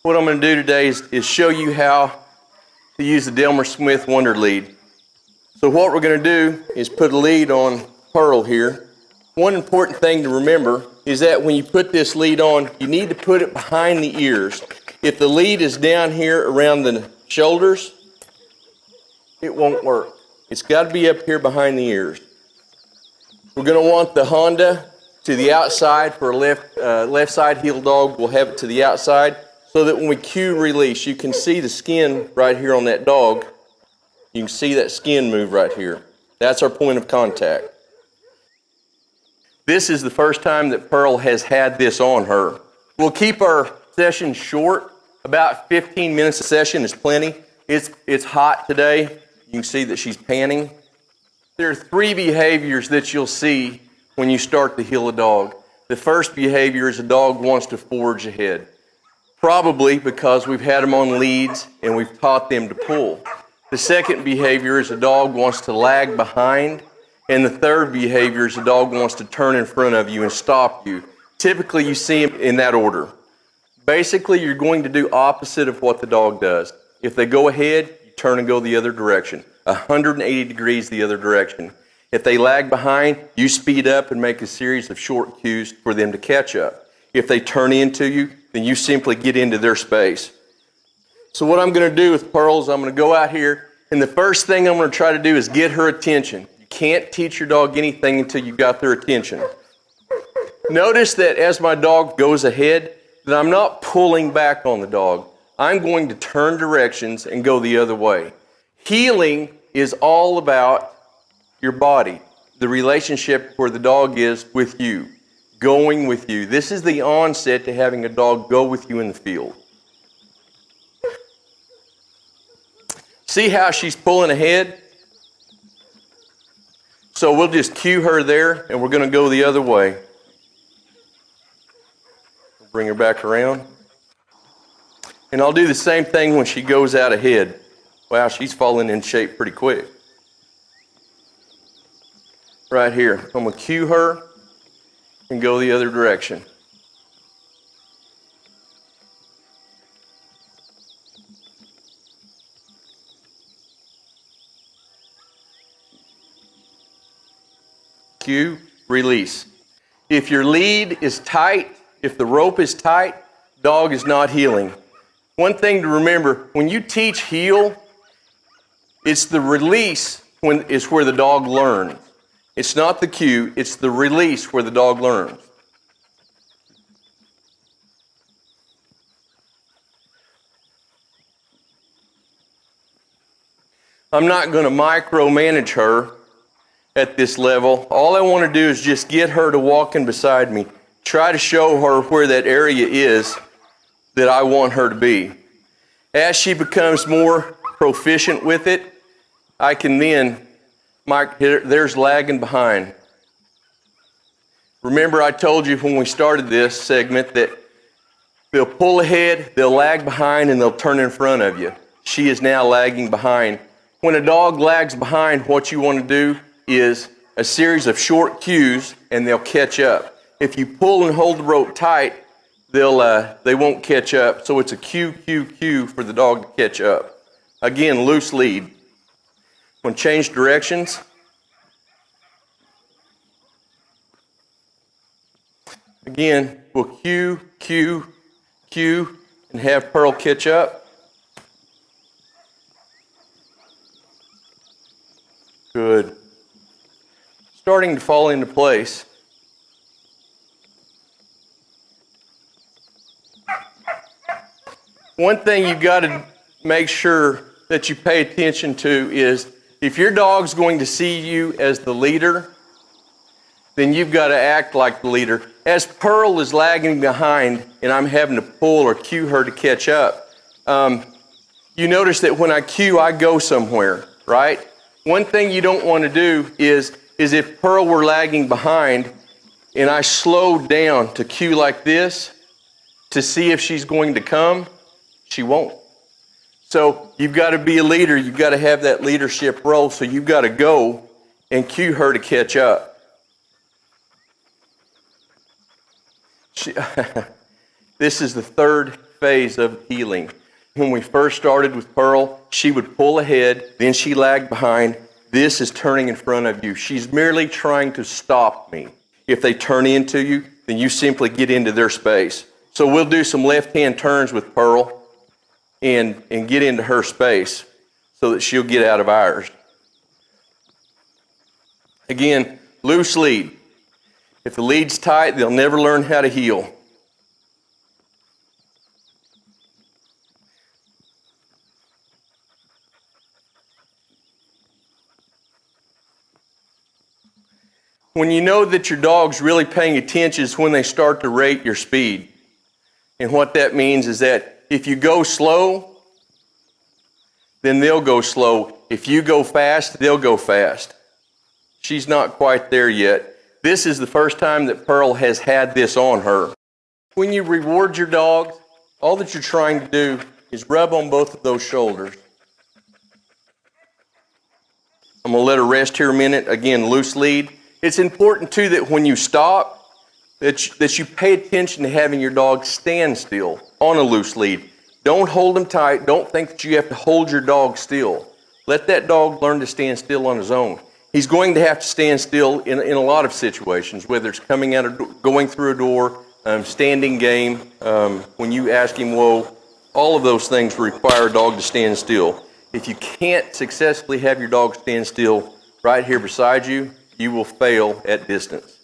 What I'm going to do today is show you how to use the Ronnie Smith Wonder Lead. So what we're going to do is put a lead on Pearl here. One important thing to remember is that when you put this lead on, you need to put it behind the ears. If the lead is down here around the shoulders, it won't work. It's got to be up here behind the ears. We're going to want the Honda to the outside. For a left side heel dog, we'll have it to the outside so that when we cue release, you can see the skin right here on that dog. You can see that skin move right here. That's our point of contact. This is the first time that Pearl has had this on her. We'll keep our session short. About 15 minutes a session is plenty. It's hot today. You can see that she's panting. There are 3 behaviors that you'll see when you start to heel a dog. The first behavior is a dog wants to forge ahead. Probably because we've had them on leads and we've taught them to pull. The second behavior is a dog wants to lag behind. And the third behavior is a dog wants to turn in front of you and stop you. Typically you see them in that order. Basically you're going to do opposite of what the dog does. If they go ahead, you turn and go the other direction. 180 degrees the other direction. If they lag behind, you speed up and make a series of short cues for them to catch up. If they turn into you, then you simply get into their space. So what I'm going to do with Pearl is I'm going to go out here, and the first thing I'm going to try to do is get her attention. You can't teach your dog anything until you've got their attention. Notice that as my dog goes ahead, that I'm not pulling back on the dog. I'm going to turn directions and go the other way. Heeling is all about your body, the relationship where the dog is with you, going with you. This is the onset to having a dog go with you in the field. See how she's pulling ahead? So we'll just cue her there and we're going to go the other way. Bring her back around. And I'll do the same thing when she goes out ahead. Wow, she's falling in shape pretty quick. Right here. I'm going to cue her and go the other direction. Cue, release. If your lead is tight, if the rope is tight, dog is not heeling. One thing to remember, when you teach heel, it's the release is where the dog learns. It's not the cue, it's the release where the dog learns. I'm not going to micromanage her at this level. All I want to do is just get her to walking beside me. Try to show her where that area is that I want her to be. As she becomes more proficient with it, I can then, there's lagging behind. Remember I told you when we started this segment that they'll pull ahead, they'll lag behind, and they'll turn in front of you. She is now lagging behind. When a dog lags behind, what you want to do is a series of short cues and they'll catch up. If you pull and hold the rope tight, they won't catch up. So it's a cue, cue, cue for the dog to catch up. Again, loose lead. When change directions, again, we'll cue, cue, cue, and have Pearl catch up. Good. Starting to fall into place. One thing you've got to make sure that you pay attention to is if your dog's going to see you as the leader, then you've got to act like the leader. As Pearl is lagging behind and I'm having to pull or cue her to catch up, you notice that when I cue, I go somewhere, right? One thing you don't want to do is if Pearl were lagging behind and I slowed down to cue like this to see if she's going to come, she won't. So you've got to be a leader. You've got to have that leadership role. So you've got to go and cue her to catch up. This is the third phase of healing. When we first started with Pearl, she would pull ahead, then she lagged behind. This is turning in front of you. She's merely trying to stop me. If they turn into you, then you simply get into their space. So we'll do some left-hand turns with Pearl and get into her space so that she'll get out of ours. Again, loose lead. If the lead's tight, they'll never learn how to heel. When you know that your dog's really paying attention is when they start to rate your speed. And what that means is that if you go slow, then they'll go slow. If you go fast, they'll go fast. She's not quite there yet. This is the first time that Pearl has had this on her. When you reward your dog, all that you're trying to do is rub on both of those shoulders. I'm going to let her rest here a minute. Again, loose lead. It's important too that when you stop, that you pay attention to having your dog stand still on a loose lead. Don't hold him tight. Don't think that you have to hold your dog still. Let that dog learn to stand still on his own. He's going to have to stand still in a lot of situations, whether it's coming out of, going through a door, standing game, when you ask him, whoa, all of those things require a dog to stand still. If you can't successfully have your dog stand still right here beside you, you will fail at distance.